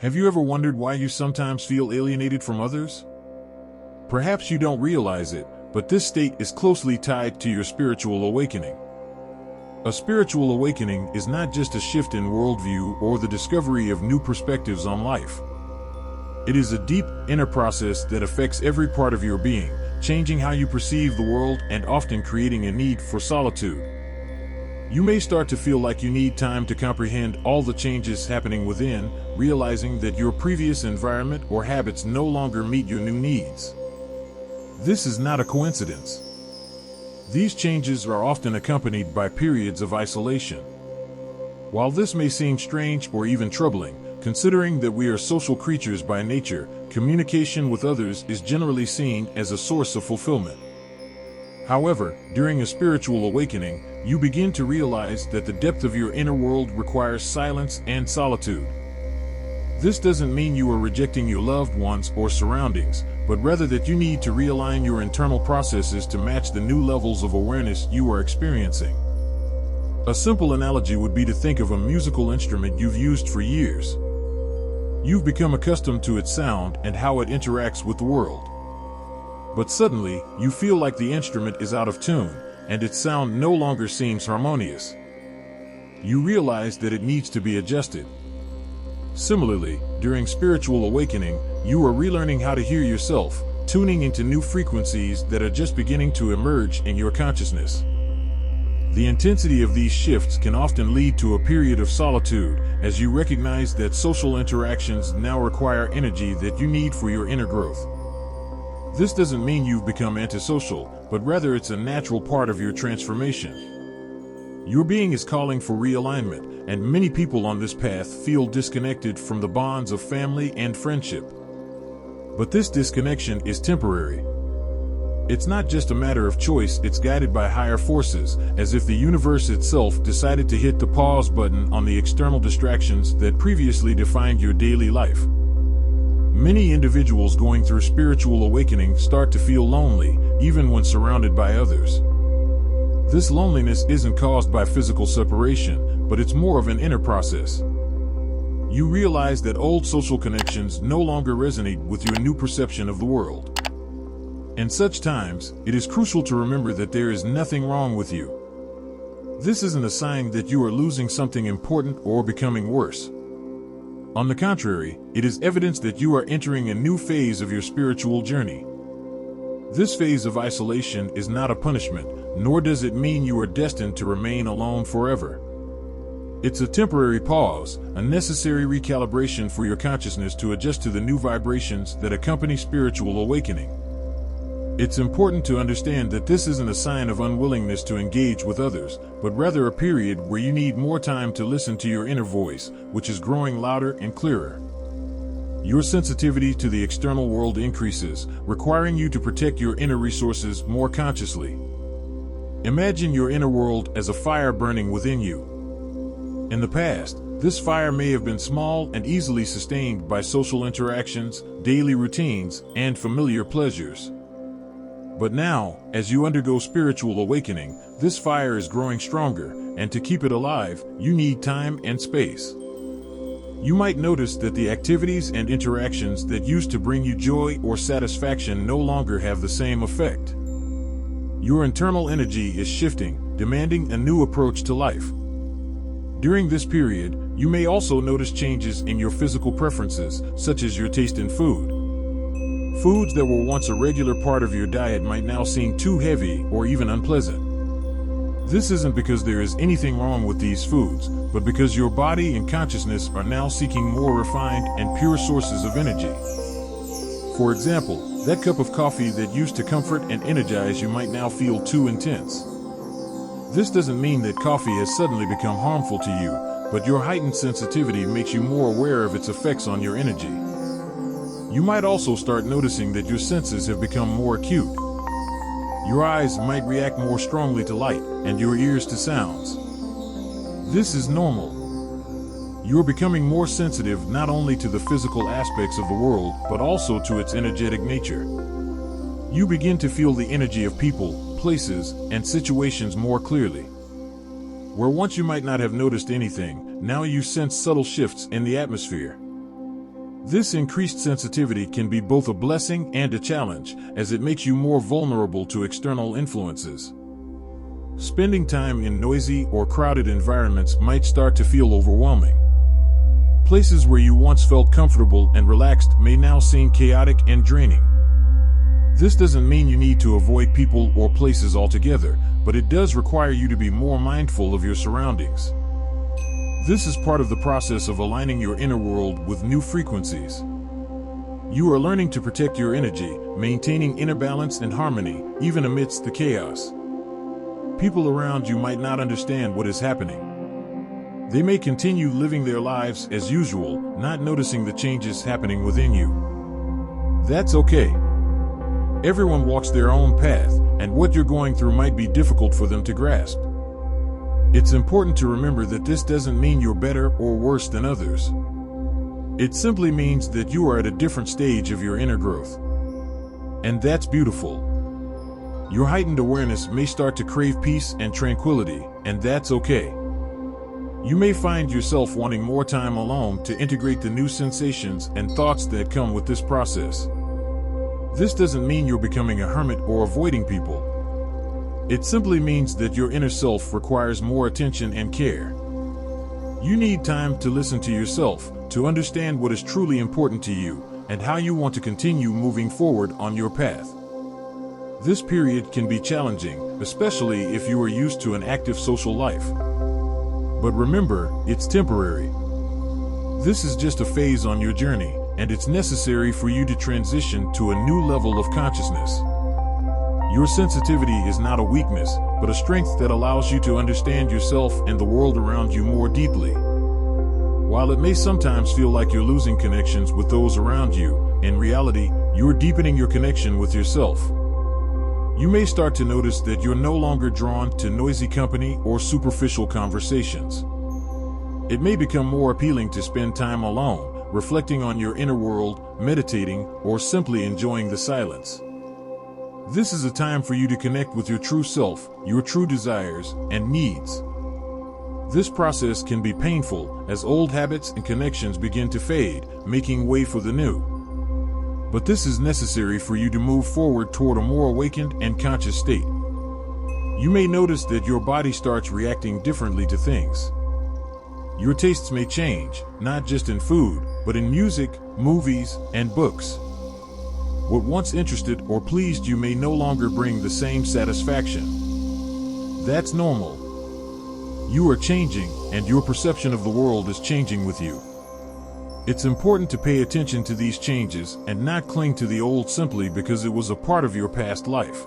Have you ever wondered why you sometimes feel alienated from others? Perhaps you don't realize it, but this state is closely tied to your spiritual awakening. A spiritual awakening is not just a shift in worldview or the discovery of new perspectives on life. It is a deep, inner process that affects every part of your being, changing how you perceive the world and often creating a need for solitude. You may start to feel like you need time to comprehend all the changes happening within, realizing that your previous environment or habits no longer meet your new needs. This is not a coincidence. These changes are often accompanied by periods of isolation. While this may seem strange or even troubling, considering that we are social creatures by nature, communication with others is generally seen as a source of fulfillment. However, during a spiritual awakening, you begin to realize that the depth of your inner world requires silence and solitude. This doesn't mean you are rejecting your loved ones or surroundings, but rather that you need to realign your internal processes to match the new levels of awareness you are experiencing. A simple analogy would be to think of a musical instrument you've used for years. You've become accustomed to its sound and how it interacts with the world. But suddenly, you feel like the instrument is out of tune, and its sound no longer seems harmonious. You realize that it needs to be adjusted. Similarly, during spiritual awakening, you are relearning how to hear yourself, tuning into new frequencies that are just beginning to emerge in your consciousness. The intensity of these shifts can often lead to a period of solitude, as you recognize that social interactions now require energy that you need for your inner growth. This doesn't mean you've become antisocial, but rather it's a natural part of your transformation. Your being is calling for realignment, and many people on this path feel disconnected from the bonds of family and friendship. But this disconnection is temporary. It's not just a matter of choice, it's guided by higher forces, as if the universe itself decided to hit the pause button on the external distractions that previously defined your daily life. Many individuals going through spiritual awakening start to feel lonely, even when surrounded by others. This loneliness isn't caused by physical separation, but it's more of an inner process. You realize that old social connections no longer resonate with your new perception of the world. In such times, it is crucial to remember that there is nothing wrong with you. This isn't a sign that you are losing something important or becoming worse. On the contrary, it is evidence that you are entering a new phase of your spiritual journey. This phase of isolation is not a punishment, nor does it mean you are destined to remain alone forever. It's a temporary pause, a necessary recalibration for your consciousness to adjust to the new vibrations that accompany spiritual awakening. It's important to understand that this isn't a sign of unwillingness to engage with others, but rather a period where you need more time to listen to your inner voice, which is growing louder and clearer. Your sensitivity to the external world increases, requiring you to protect your inner resources more consciously. Imagine your inner world as a fire burning within you. In the past, this fire may have been small and easily sustained by social interactions, daily routines, and familiar pleasures. But now, as you undergo spiritual awakening, this fire is growing stronger, and to keep it alive, you need time and space. You might notice that the activities and interactions that used to bring you joy or satisfaction no longer have the same effect. Your internal energy is shifting, demanding a new approach to life. During this period, you may also notice changes in your physical preferences, such as your taste in food. Foods that were once a regular part of your diet might now seem too heavy or even unpleasant. This isn't because there is anything wrong with these foods, but because your body and consciousness are now seeking more refined and pure sources of energy. For example, that cup of coffee that used to comfort and energize you might now feel too intense. This doesn't mean that coffee has suddenly become harmful to you, but your heightened sensitivity makes you more aware of its effects on your energy. You might also start noticing that your senses have become more acute. Your eyes might react more strongly to light, and your ears to sounds. This is normal. You are becoming more sensitive not only to the physical aspects of the world, but also to its energetic nature. You begin to feel the energy of people, places, and situations more clearly. Where once you might not have noticed anything, now you sense subtle shifts in the atmosphere. This increased sensitivity can be both a blessing and a challenge, as it makes you more vulnerable to external influences. Spending time in noisy or crowded environments might start to feel overwhelming. Places where you once felt comfortable and relaxed may now seem chaotic and draining. This doesn't mean you need to avoid people or places altogether, but it does require you to be more mindful of your surroundings. This is part of the process of aligning your inner world with new frequencies. You are learning to protect your energy, maintaining inner balance and harmony, even amidst the chaos. People around you might not understand what is happening. They may continue living their lives as usual, not noticing the changes happening within you. That's okay. Everyone walks their own path, and what you're going through might be difficult for them to grasp. It's important to remember that this doesn't mean you're better or worse than others. It simply means that you are at a different stage of your inner growth. And that's beautiful. Your heightened awareness may start to crave peace and tranquility, and that's okay. You may find yourself wanting more time alone to integrate the new sensations and thoughts that come with this process. This doesn't mean you're becoming a hermit or avoiding people. It simply means that your inner self requires more attention and care. You need time to listen to yourself, to understand what is truly important to you, and how you want to continue moving forward on your path. This period can be challenging, especially if you are used to an active social life. But remember, it's temporary. This is just a phase on your journey, and it's necessary for you to transition to a new level of consciousness. Your sensitivity is not a weakness, but a strength that allows you to understand yourself and the world around you more deeply. While it may sometimes feel like you're losing connections with those around you, in reality, you're deepening your connection with yourself. You may start to notice that you're no longer drawn to noisy company or superficial conversations. It may become more appealing to spend time alone, reflecting on your inner world, meditating, or simply enjoying the silence. This is a time for you to connect with your true self, your true desires, and needs. This process can be painful, as old habits and connections begin to fade, making way for the new. But this is necessary for you to move forward toward a more awakened and conscious state. You may notice that your body starts reacting differently to things. Your tastes may change, not just in food, but in music, movies, and books. What once interested or pleased you may no longer bring the same satisfaction. That's normal. You are changing, and your perception of the world is changing with you. It's important to pay attention to these changes and not cling to the old simply because it was a part of your past life.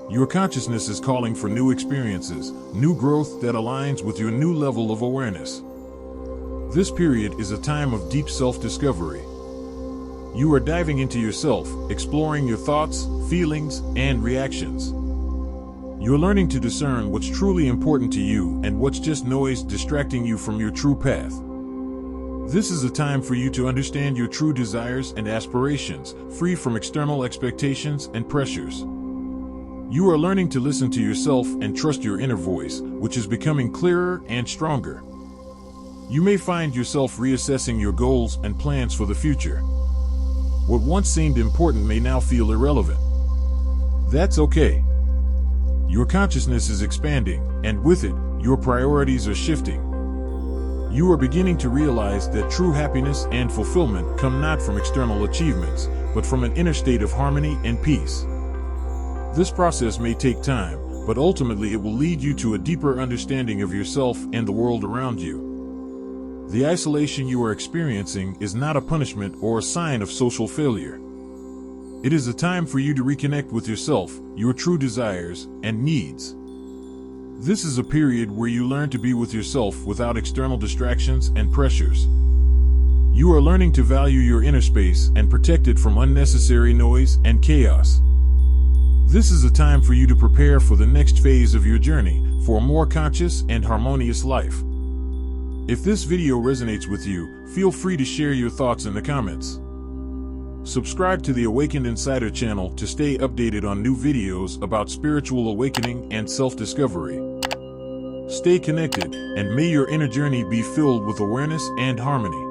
Your consciousness is calling for new experiences, new growth that aligns with your new level of awareness. This period is a time of deep self-discovery. You are diving into yourself, exploring your thoughts, feelings, and reactions. You're learning to discern what's truly important to you and what's just noise distracting you from your true path. This is a time for you to understand your true desires and aspirations, free from external expectations and pressures. You are learning to listen to yourself and trust your inner voice, which is becoming clearer and stronger. You may find yourself reassessing your goals and plans for the future. What once seemed important may now feel irrelevant. That's okay. Your consciousness is expanding, and with it, your priorities are shifting. You are beginning to realize that true happiness and fulfillment come not from external achievements, but from an inner state of harmony and peace. This process may take time, but ultimately it will lead you to a deeper understanding of yourself and the world around you. The isolation you are experiencing is not a punishment or a sign of social failure. It is a time for you to reconnect with yourself, your true desires, and needs. This is a period where you learn to be with yourself without external distractions and pressures. You are learning to value your inner space and protect it from unnecessary noise and chaos. This is a time for you to prepare for the next phase of your journey, for a more conscious and harmonious life. If this video resonates with you, feel free to share your thoughts in the comments. Subscribe to the Awakened Insider channel to stay updated on new videos about spiritual awakening and self-discovery. Stay connected, and may your inner journey be filled with awareness and harmony.